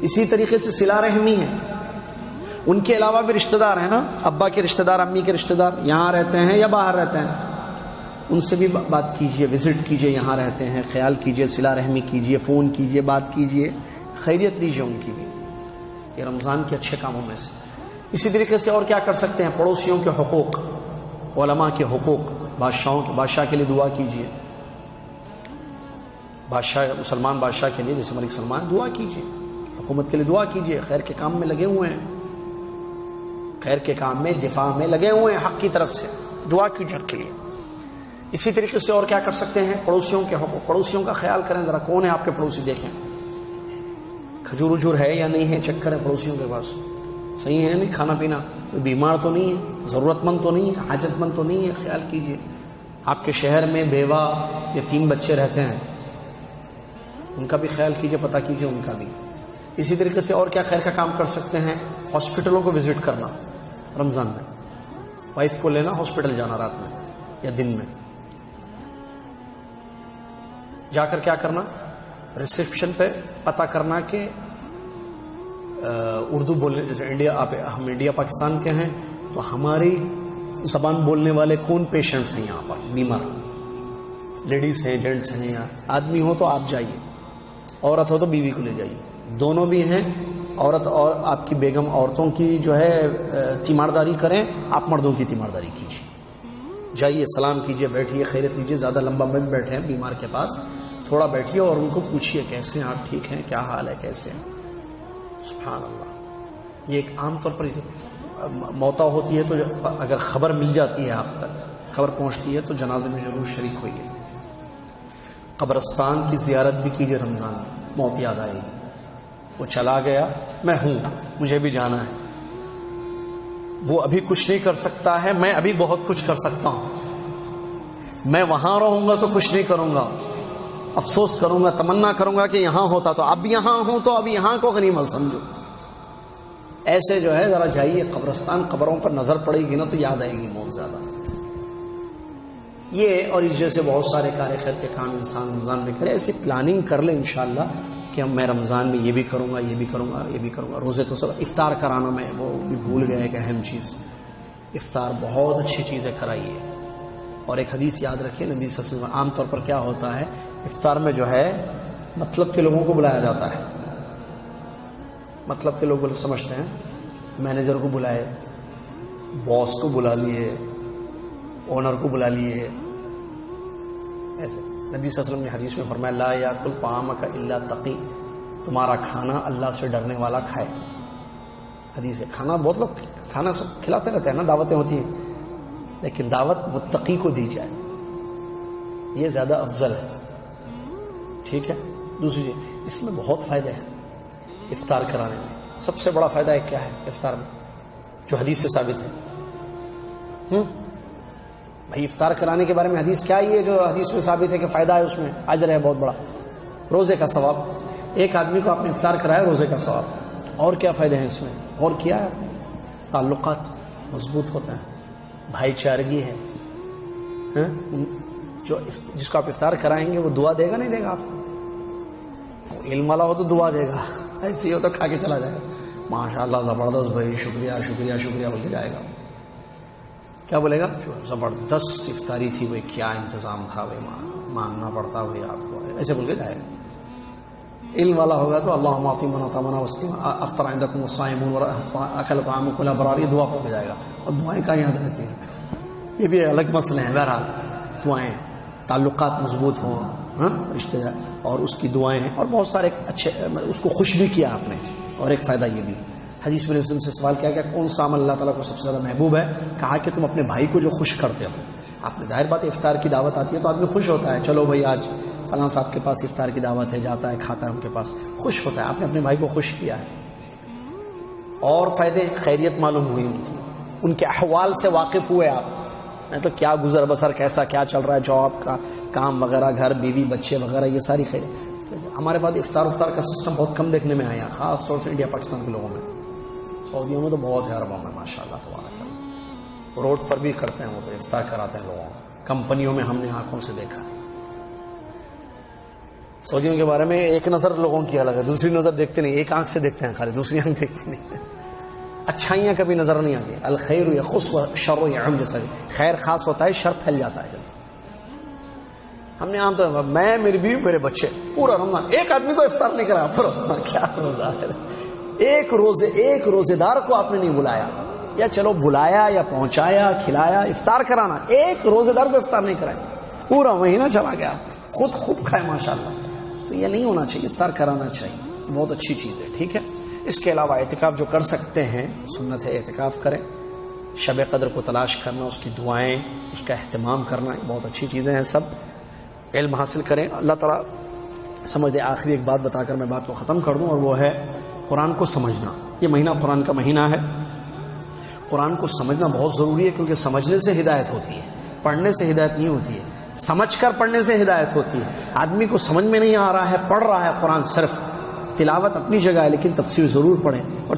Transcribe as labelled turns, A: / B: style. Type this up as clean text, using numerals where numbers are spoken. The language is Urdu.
A: اسی طریقے سے صلہ رحمی ہے. ان کے علاوہ بھی رشتہ دار ہیں نا، ابا کے رشتہ دار، امی کے رشتہ دار یہاں رہتے ہیں یا باہر رہتے ہیں، ان سے بھی بات کیجئے، وزٹ کیجئے، یہاں رہتے ہیں، خیال کیجئے، صلہ رحمی کیجئے، فون کیجئے، بات کیجئے، خیریت لیجئے ان کی بھی. یہ رمضان کے اچھے کاموں میں سے. اسی طریقے سے اور کیا کر سکتے ہیں؟ پڑوسیوں کے حقوق، علماء کے حقوق، بادشاہ کے لیے دعا کیجئے، مسلمان بادشاہ کے لیے جیسے ملک سلمان، دعا کیجئے، حکومت کے لیے دعا کیجئے. خیر کے کام میں لگے ہوئے ہیں، خیر کے کام میں، دفاع میں لگے ہوئے ہیں، حق کی طرف سے دعا کیجئے ان کے لیے. اسی طریقے سے اور کیا کر سکتے ہیں؟ پڑوسیوں کے حقوق، پڑوسیوں کا خیال کریں. ذرا کون ہے آپ کے پڑوسی؟ دیکھیں کھجور وجور ہے یا نہیں ہے، چیک کریں پڑوسیوں کے پاس صحیح ہے نہیں، کھانا پینا، کوئی بیمار تو نہیں ہے، ضرورت مند تو نہیں ہے، حاجت مند تو نہیں ہے. خیال کیجئے. آپ کے شہر میں بیوہ یتیم بچے رہتے ہیں، ان کا بھی خیال کیجئے، پتہ کیجئے ان کا بھی. اسی طریقے سے اور کیا خیر کا کام کر سکتے ہیں؟ ہاسپٹلوں کو وزٹ کرنا رمضان میں، وائف کو لینا، ہاسپٹل جانا رات میں یا دن میں جا کر کیا کرنا؟ ریسیپشن پہ پتہ کرنا کہ اردو بولنے، جیسے ہم انڈیا پاکستان کے ہیں تو ہماری زبان بولنے والے کون پیشنٹس ہیں یہاں پر، بیمار لیڈیز ہیں، جینٹس ہیں، یا آدمی ہو تو آپ جائیے، عورت ہو تو بیوی کو لے جائیے، دونوں بھی ہیں. عورت اور آپ کی بیگم عورتوں کی جو ہے تیمارداری کریں، آپ مردوں کی تیمارداری کیجیے. جائیے، سلام کیجیے، بیٹھیے، خیریت لیجیے. زیادہ لمبا مت بیٹھیں بیمار کے پاس، تھوڑا بیٹھیے اور ان کو پوچھیے کیسے ہیں آپ، ٹھیک ہیں، کیا حال ہے، کیسے ہیں. سبحان اللہ. یہ ایک عام طور پر موت ہوتی ہے تو اگر خبر مل جاتی ہے، آپ تک خبر پہنچتی ہے تو جنازے میں ضرور شریک ہوئیے. قبرستان کی زیارت بھی کیجیے رمضان میں، موت یاد آئے گی. وہ چلا گیا، میں ہوں، مجھے بھی جانا ہے. وہ ابھی کچھ نہیں کر سکتا ہے، میں ابھی بہت کچھ کر سکتا ہوں. میں وہاں رہوں گا تو کچھ نہیں کروں گا، افسوس کروں گا، تمنا کروں گا کہ یہاں ہوتا تو. اب یہاں ہوں تو اب یہاں کو غنیمت سمجھو. ایسے جو ہے ذرا جائیے قبرستان، قبروں پر نظر پڑے گی نا تو یاد آئے گی بہت زیادہ. یہ اور اس جیسے بہت سارے کار خیر کے کام انسان رمضان میں کرے. ایسی پلاننگ کر لیں انشاءاللہ کہ میں رمضان میں یہ بھی کروں گا، یہ بھی کروں گا، یہ بھی کروں گا. روزے تو سب، افطار کرانا میں وہ بھی بھول گئے ایک اہم چیز. افطار بہت اچھی چیز ہے، کرائیے. اور ایک حدیث یاد رکھیے، نبی صلی اللہ علیہ وسلم، عام طور پر کیا ہوتا ہے افطار میں جو ہے مطلب کے لوگوں کو بلایا جاتا ہے. مطلب کے لوگ سمجھتے ہیں مینیجر کو بلائے، باس کو بلا لیے، اونر کو بلا لیے. ایسے نبی صلی اللہ علیہ وسلم نے حدیث میں فرمایا لا یاکل طعامک الا تقی، تمہارا کھانا اللہ سے ڈرنے والا کھائے. حدیث ہے. کھانا بہت لوگ کھانا سب کھلاتے رہتے ہیں نا، دعوتیں ہوتی ہیں، لیکن دعوت متقی کو دی جائے، یہ زیادہ افضل ہے. ٹھیک ہے. دوسری اس میں بہت فائدہ ہے افطار کرانے میں. سب سے بڑا فائدہ ہے کیا ہے افطار میں، جو حدیث سے ثابت ہے. بھائی افطار کرانے کے بارے میں حدیث کیا ہی ہے جو حدیث میں ثابت ہے کہ فائدہ ہے، اس میں اجر ہے بہت بڑا، روزے کا ثواب. ایک آدمی کو آپ نے افطار کرایا، روزے کا ثواب. اور کیا فائدے ہیں اس میں؟ اور کیا ہے؟ تعلقات مضبوط ہوتے ہیں، بھائی چارگی ہے. جس کو آپ افطار کرائیں گے وہ دعا دے گا نہیں دے گا آپ کو؟ علم والا ہو تو دعا دے گا، ایسے ہو تو کھا کے چلا جائے گا. ماشاء اللہ زبردست بھائی، شکریہ شکریہ شکریہ بول کے جائے گا. کیا بولے گا؟ زبردست افطاری تھی بھائی، کیا انتظام تھا بھائی، ماننا پڑتا بھائی آپ کو، ایسے بول کے جائے گا. علم والا ہوگا تو اللہم اعط من اطعمنا واسقنا افطر عندکم الصائمون واکل طعامکم الابرار، یہ دعا پڑھ کے جائے گا. اور دعائیں کہاں یاد رہتی ہیں، یہ بھی الگ مسئلے ہیں. بہرحال دعائیں، تعلقات مضبوط ہوں، رشتے دار، اور اس کی دعائیں ہیں. اور بہت سارے اچھے، اس کو خوش بھی کیا آپ نے. اور ایک فائدہ یہ بھی، حدیث میں رسول سے سوال کیا کہ کون سا عمل اللہ تعالیٰ کو سب سے زیادہ محبوب ہے؟ کہا کہ تم اپنے بھائی کو جو خوش کرتے ہو. آپ نے ظاہر بات افطار کی دعوت آتی ہے تو آدمی خوش ہوتا ہے، چلو بھائی آج فلاں صاحب کے پاس افطار کی دعوت ہے، جاتا ہے کھاتا ہے ان کے پاس، خوش ہوتا ہے. آپ نے اپنے بھائی کو خوش کیا ہے. اور فائدے، خیریت معلوم ہوئی ان کے احوال سے واقف ہوئے آپ، نہیں تو کیا گزر بسر، کیسا کیا چل رہا ہے، جاب کا کام وغیرہ، گھر بیوی بچے وغیرہ، یہ ساری خیریت. ہمارے پاس افطار کا سسٹم بہت کم دیکھنے میں آیا، خاص طور سے انڈیا پاکستان کے لوگوں میں. سعودیوں میں تو بہت ہے، عربوں میں ماشاء اللہ تبارک اللہ، روڈ پر بھی کرتے ہیں وہ تو، افطار کراتے ہیں لوگوں کو. کمپنیوں میں ہم نے آنکھوں سے دیکھا. سعودیوں کے بارے میں ایک نظر لوگوں کی الگ ہے، دوسری نظر دیکھتے نہیں، ایک آنکھ سے دیکھتے ہیں خالی، دوسری آنکھ دیکھتے نہیں، اچھائیاں کبھی نظر نہیں آتی. الخیر یخص والشر یعم، جیسا خیر خاص ہوتا ہے، شر پھیل جاتا ہے. ہم نے عام طور پر میں، میری بیوی، میرے بچے پورا رمضان ایک آدمی کو افطار نہیں کرا. پورا کیا روزہ ہے؟ ایک روزے دار کو آپ نے نہیں بلایا، یا چلو بلایا یا پہنچایا کھلایا، افطار کرانا، ایک روزے دار کو افطار نہیں کرایا، پورا مہینہ چلا گیا، خود خوب کھائے ماشاءاللہ. تو یہ نہیں ہونا چاہیے، افطار کرانا چاہیے، بہت اچھی چیز ہے. ٹھیک ہے. اس کے علاوہ اعتکاف جو کر سکتے ہیں، سنت ہے اعتکاف کریں. شب قدر کو تلاش کرنا، اس کی دعائیں، اس کا اہتمام کرنا، بہت اچھی چیزیں ہیں. سب علم حاصل کریں. اللہ تعالیٰ سمجھ دے. آخری ایک بات بتا کر میں بات کو ختم کر دوں، اور وہ ہے قرآن کو سمجھنا. یہ مہینہ قرآن کا مہینہ ہے. قرآن کو سمجھنا بہت ضروری ہے، کیونکہ سمجھنے سے ہدایت ہوتی ہے، پڑھنے سے ہدایت نہیں ہوتی ہے. سمجھ کر پڑھنے سے ہدایت ہوتی ہے. آدمی کو سمجھ میں نہیں آ رہا ہے، پڑھ رہا ہے قرآن، صرف تلاوت اپنی جگہ ہے، لیکن تفسیر ضرور پڑھیں. اور